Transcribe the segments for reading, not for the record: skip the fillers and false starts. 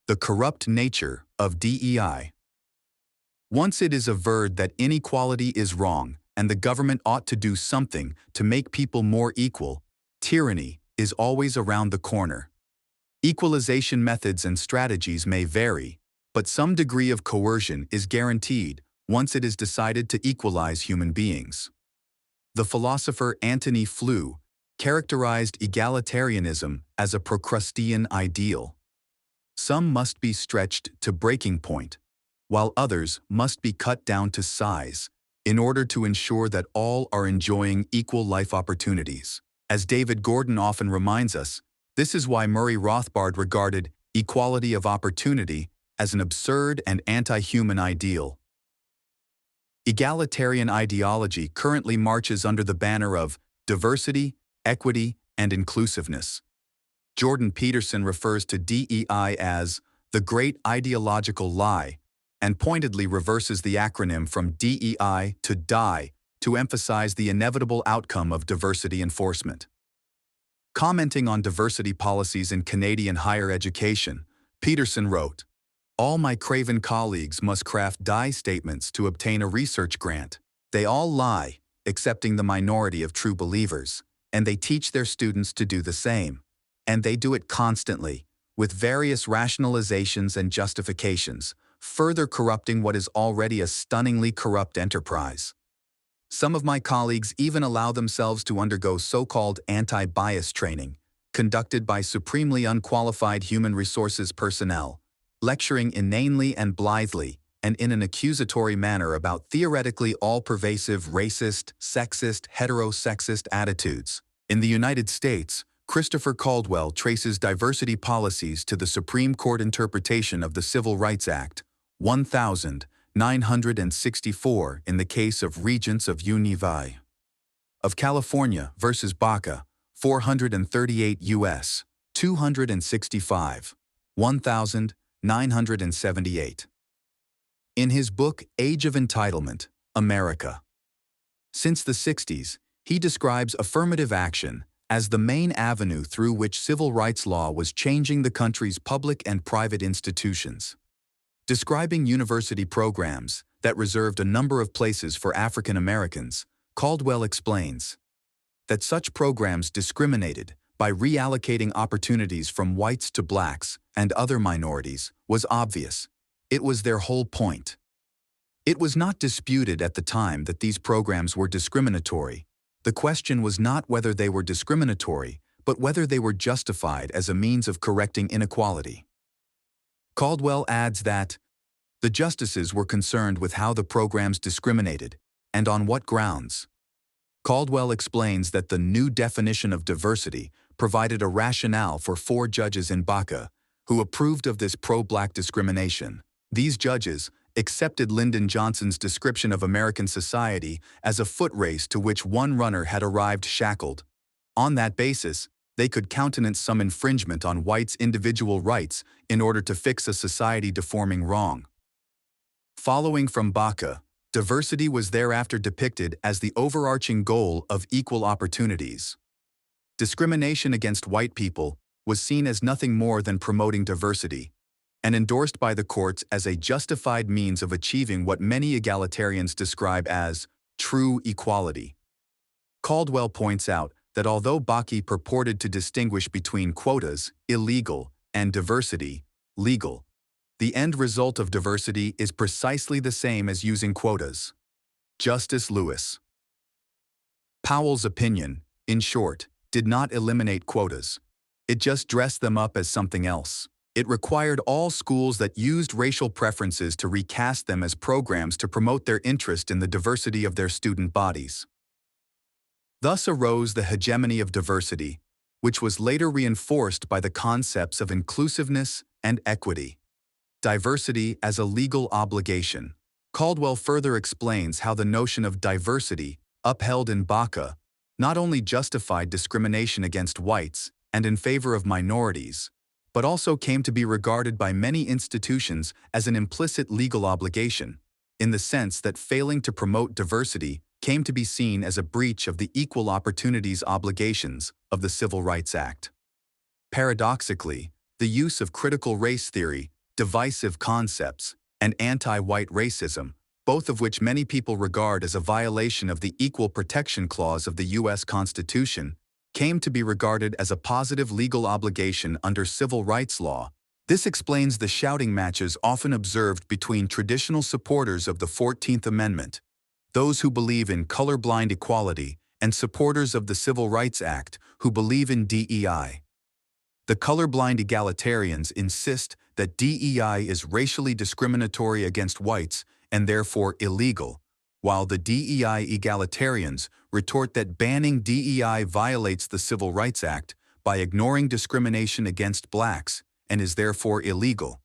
The corrupt nature of DEI. Once it is averred that inequality is wrong and the government ought to do something to make people more equal, tyranny is always around the corner. Equalization methods and strategies may vary, but some degree of coercion is guaranteed once it is decided to equalize human beings. The philosopher Antony Flew characterized egalitarianism as a procrustean ideal. Some must be stretched to breaking point, while others must be cut down to size in order to ensure that all are enjoying equal life opportunities. As David Gordon often reminds us, this is why Murray Rothbard regarded equality of opportunity as an absurd and anti-human ideal. Egalitarian ideology currently marches under the banner of diversity, equity, and inclusiveness. Jordan Peterson refers to DEI as the great ideological lie and pointedly reverses the acronym from DEI to DIE to emphasize the inevitable outcome of diversity enforcement. Commenting on diversity policies in Canadian higher education, Peterson wrote, "All my craven colleagues must craft DIE statements to obtain a research grant. They all lie, excepting the minority of true believers, and they teach their students to do the same. And they do it constantly, with various rationalizations and justifications, further corrupting what is already a stunningly corrupt enterprise. Some of my colleagues even allow themselves to undergo so-called anti-bias training, conducted by supremely unqualified human resources personnel, lecturing inanely and blithely and in an accusatory manner about theoretically all-pervasive racist, sexist, heterosexist attitudes. In the United States, Christopher Caldwell traces diversity policies to the Supreme Court interpretation of the Civil Rights Act, 1964 in the case of Regents of Univi. Of California versus Baca, 438 U.S., 265, 1978. In his book Age of Entitlement, America. Since the 60s, he describes affirmative action as the main avenue through which civil rights law was changing the country's public and private institutions. Describing university programs that reserved a number of places for African Americans, Caldwell explains that such programs discriminated by reallocating opportunities from whites to blacks and other minorities was obvious. It was their whole point. It was not disputed at the time that these programs were discriminatory. The question was not whether they were discriminatory, but whether they were justified as a means of correcting inequality. Caldwell adds that the justices were concerned with how the programs discriminated and on what grounds. Caldwell explains that the new definition of diversity provided a rationale for 4 judges in Baca who approved of this pro-black discrimination. These judges accepted Lyndon Johnson's description of American society as a foot race to which one runner had arrived shackled. On that basis, they could countenance some infringement on whites' individual rights in order to fix a society-deforming wrong. Following from Baca, diversity was thereafter depicted as the overarching goal of equal opportunities. Discrimination against white people was seen as nothing more than promoting diversity, and endorsed by the courts as a justified means of achieving what many egalitarians describe as true equality. Caldwell points out that although Baca purported to distinguish between quotas, illegal, and diversity, legal, the end result of diversity is precisely the same as using quotas. Justice Lewis. Powell's opinion, in short, did not eliminate quotas. It just dressed them up as something else. It required all schools that used racial preferences to recast them as programs to promote their interest in the diversity of their student bodies. Thus arose the hegemony of diversity, which was later reinforced by the concepts of inclusiveness and equity. Diversity as a legal obligation. Caldwell further explains how the notion of diversity, upheld in Baca, not only justified discrimination against whites and in favor of minorities, but also came to be regarded by many institutions as an implicit legal obligation, in the sense that failing to promote diversity came to be seen as a breach of the equal opportunities obligations of the Civil Rights Act. Paradoxically, the use of critical race theory divisive concepts, and anti-white racism, both of which many people regard as a violation of the Equal Protection Clause of the U.S. Constitution, came to be regarded as a positive legal obligation under civil rights law. This explains the shouting matches often observed between traditional supporters of the 14th Amendment, those who believe in colorblind equality, and supporters of the Civil Rights Act who believe in DEI. The colorblind egalitarians insist that DEI is racially discriminatory against whites and therefore illegal, while the DEI egalitarians retort that banning DEI violates the Civil Rights Act by ignoring discrimination against blacks and is therefore illegal.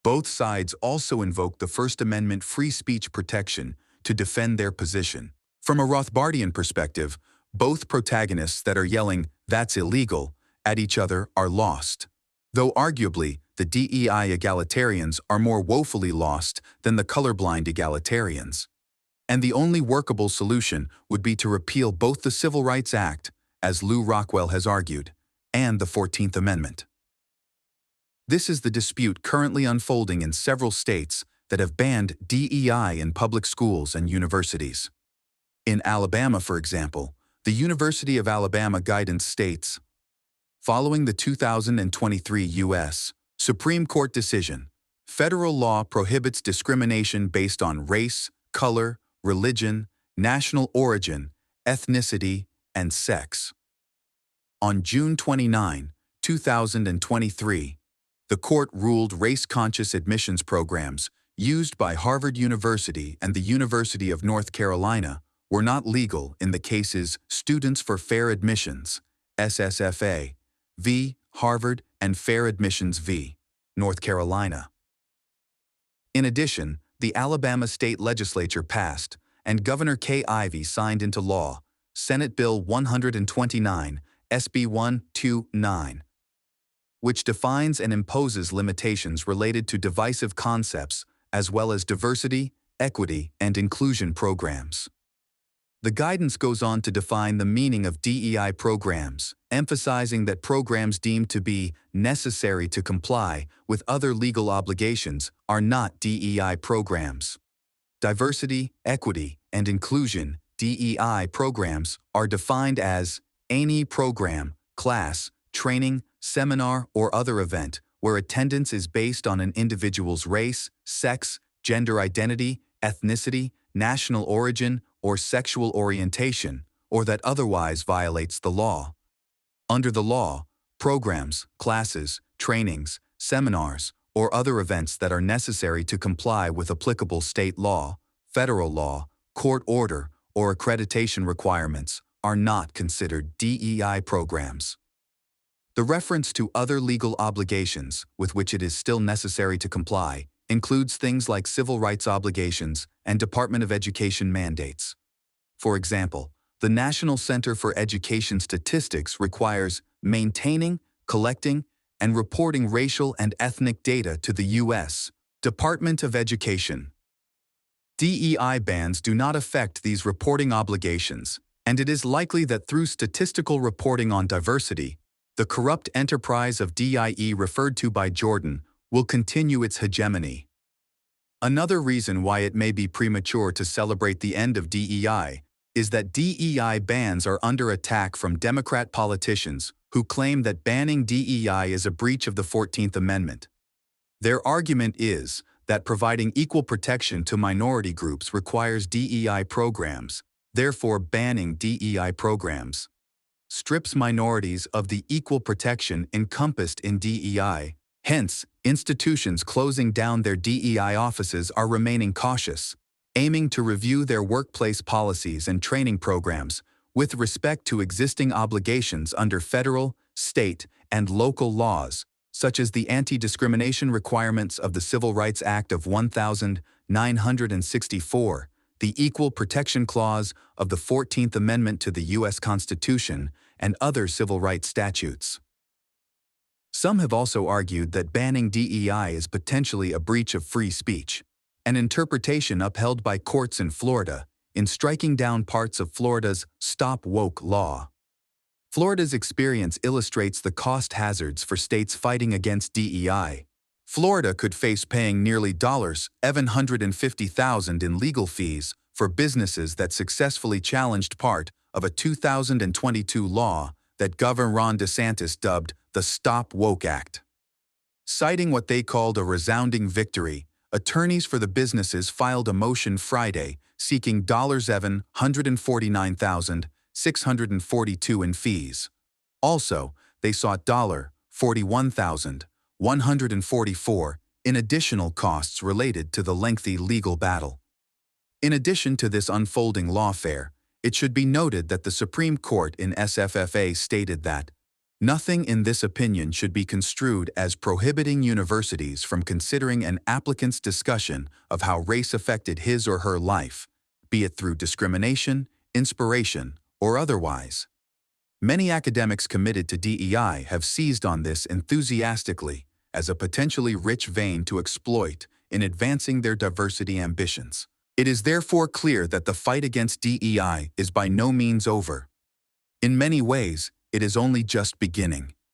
Both sides also invoke the First Amendment free speech protection to defend their position. From a Rothbardian perspective, both protagonists that are yelling, "That's illegal," at each other are lost. Though arguably, the DEI egalitarians are more woefully lost than the colorblind egalitarians. And the only workable solution would be to repeal both the Civil Rights Act, as Lew Rockwell has argued, and the 14th Amendment. This is the dispute currently unfolding in several states that have banned DEI in public schools and universities. In Alabama, for example, the University of Alabama guidance states, following the 2023 U.S. Supreme Court decision, federal law prohibits discrimination based on race, color, religion, national origin, ethnicity, and sex. On June 29, 2023, the court ruled race-conscious admissions programs used by Harvard University and the University of North Carolina were not legal in the cases Students for Fair Admissions, SSFA, v. Harvard and Fair Admissions v. North Carolina. In addition, the Alabama state legislature passed, and Governor Kay Ivey signed into law, Senate Bill 129, SB 129, which defines and imposes limitations related to divisive concepts as well as diversity, equity, and inclusion programs. The guidance goes on to define the meaning of DEI programs, emphasizing that programs deemed to be necessary to comply with other legal obligations are not DEI programs. Diversity, equity, and inclusion DEI programs are defined as any program, class, training, seminar, or other event where attendance is based on an individual's race, sex, gender identity, ethnicity, national origin, or sexual orientation, or that otherwise violates the law. Under the law, programs, classes, trainings, seminars, or other events that are necessary to comply with applicable state law, federal law, court order, or accreditation requirements are not considered DEI programs. The reference to other legal obligations with which it is still necessary to comply includes things like civil rights obligations and Department of Education mandates. For example, the National Center for Education Statistics requires maintaining, collecting, and reporting racial and ethnic data to the U.S. Department of Education. DEI bans do not affect these reporting obligations, and it is likely that through statistical reporting on diversity, the corrupt enterprise of DIE referred to by Jordan will continue its hegemony. Another reason why it may be premature to celebrate the end of DEI is that DEI bans are under attack from Democrat politicians who claim that banning DEI is a breach of the 14th Amendment. Their argument is that providing equal protection to minority groups requires DEI programs, therefore banning DEI programs strips minorities of the equal protection encompassed in DEI. Hence, institutions closing down their DEI offices are remaining cautious, aiming to review their workplace policies and training programs with respect to existing obligations under federal, state, and local laws, such as the anti-discrimination requirements of the Civil Rights Act of 1964, the Equal Protection Clause of the 14th Amendment to the U.S. Constitution, and other civil rights statutes. Some have also argued that banning DEI is potentially a breach of free speech, an interpretation upheld by courts in Florida in striking down parts of Florida's Stop Woke law. Florida's experience illustrates the cost hazards for states fighting against DEI. Florida could face paying nearly $750,000 in legal fees for businesses that successfully challenged part of a 2022 law that Governor Ron DeSantis dubbed the Stop Woke Act. Citing what they called a resounding victory, attorneys for the businesses filed a motion Friday seeking $749,642 in fees. Also, they sought $41,144 in additional costs related to the lengthy legal battle. In addition to this unfolding lawfare, it should be noted that the Supreme Court in SFFA stated that nothing in this opinion should be construed as prohibiting universities from considering an applicant's discussion of how race affected his or her life, be it through discrimination, inspiration, or otherwise. Many academics committed to DEI have seized on this enthusiastically as a potentially rich vein to exploit in advancing their diversity ambitions. It is therefore clear that the fight against DEI is by no means over. In many ways, it is only just beginning.